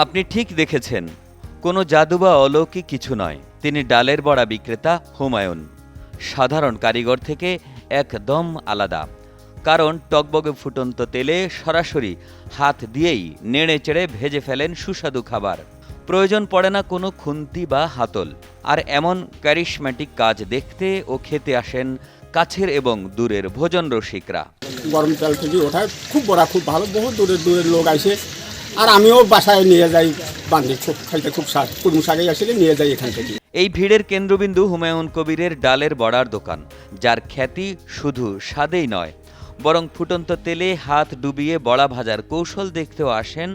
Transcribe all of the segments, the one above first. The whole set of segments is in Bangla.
আপনি ঠিক দেখেছেন, কোনো জাদু বা অলৌকিক কিছু নয়। তিনি ডালের বড়া বিক্রেতা হুমায়ুন। সাধারণ কারিগর থেকে একদম আলাদা, কারণ টকবগে ফুটন্ত তেলে সরাসরি হাত দিয়েই নেড়ে চেড়ে ভেজে ফেলেন সুস্বাদু খাবার। প্রয়োজন পড়ে না কোনো খুন্তি বা হাতল। আর এমন ক্যারিশম্যাটিক কাজ দেখতে ও খেতে আসেন কাছের এবং দূরের ভোজন রসিকরা। গরম তেল থেকে ওঠায় খুব বড়া, খুব ভালো, বহু দূরের দূরের লোক আসে। আর আমিও বাসায় নিয়ে যাই, বান্ধি খুব খাইতে খুব স্বাদ, কুড়মু শাকে আসলে নিয়ে যাই এখান থেকে। এই ভিড়ের কেন্দ্রবিন্দু হুমায়ুন কবিরের ডালের বড়ার দোকান, যার খ্যাতি শুধু স্বাদেই নয়, বরং ফুটন্ত তেলে হাত ডুবিয়ে বড়া ভাজার কৌশল দেখতেও আসেন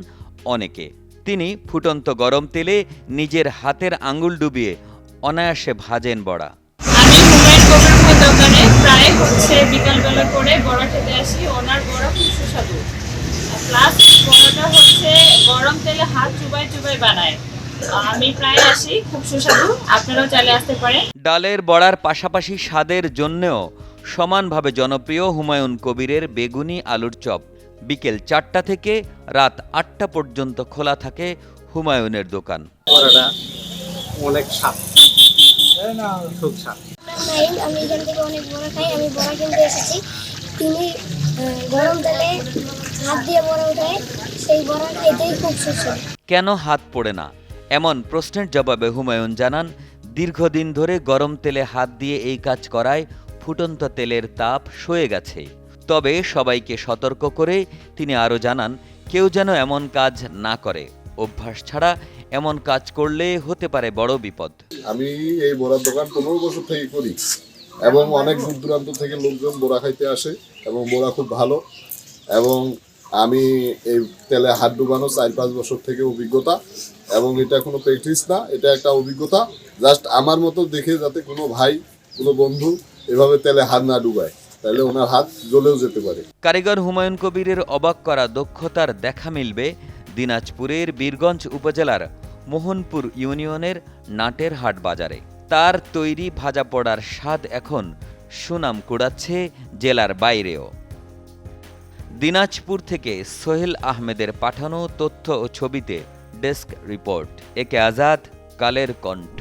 অনেকে। তিনি ফুটন্ত গরম তেলে নিজের হাতের আঙুল ডুবিয়ে অনায়াসে ভাজেন বড়া। আমি হুমায়ুন কবির ভাইয়ের দোকানে প্রায় বিকালবেলা করে বড়া খেতে আসি। ওনার বড়া খুব সুস্বাদু, প্লাস বড়াটা গরম তেলে হাত চুবাই চুবাই বানায়। আমি প্রায় আসি, খুব সুস্বাদু, আপনারাও চাইলে আসতে পারেন। ডালের বড়ার পাশাপাশি স্বাদের জন্যও সমানভাবে জনপ্রিয় হুমায়ুন কবিরের বেগুনি আলুর চপ। বিকেল 4টা থেকে রাত 8টা পর্যন্ত খোলা থাকে হুমায়ুনের দোকান। বড়াটা অনেক স্বাদ, খুব স্বাদ। আমি এখান থেকে অনেক বড়া খাই। আমি বড়া কিনতে এসেছি। তিনি গরম তেলে হাত দিয়ে বড়া উঠায়, সেই বড়া খেতেই খুব সুস্বাদু। কেন হাত পোড়ে না, এমন প্রশ্নের জবাবে হুমায়ুন জানান, দীর্ঘদিন ধরে গরম তেলে হাত দিয়ে এই কাজ করায় ফুটন্ত তেলের তাপ সয়ে গেছে। তবে সবাইকে সতর্ক করে তিনি আরও জানান, কেউ যেন এমন কাজ না করে। অভ্যাস ছাড়া এমন কাজ করলে হতে পারে বড় বিপদ। আমি এই বড়ার দোকান 15 বছর থেকে করি এবং অনেক দূর দূরান্ত থেকে লোকজন বড়া খাইতে আসে এবং বড়া খুব ভালো। এবং আমি এই তেলে হাত ডুবানো 4-5 বছর থেকে অভিজ্ঞতা, এবং এটা কোনো প্র্যাকটিস না, এটা একটা অভিজ্ঞতা। জাস্ট আমার মতো দেখে যাতে কোনো ভাই, কোনো বন্ধু এভাবে তেলে হাত না ডুবায়, তাহলে ওনার হাত জ্বলেও যেতে পারে। কারিগর হুমায়ুন কবিরের অবাক করা দক্ষতার দেখা মিলবে দিনাজপুরের বীরগঞ্জ উপজেলার মোহনপুর ইউনিয়নের নাটের হাট বাজারে। তার তৈরি ভাজা পড়ার স্বাদ এখন সুনাম কুড়াচ্ছে জেলার বাইরেও। দিনাজপুর থেকে সোহেল আহমেদের পাঠানো তথ্য ও ছবিতে ডেস্ক রিপোর্ট। একে আজাদ, কালের কণ্ঠ।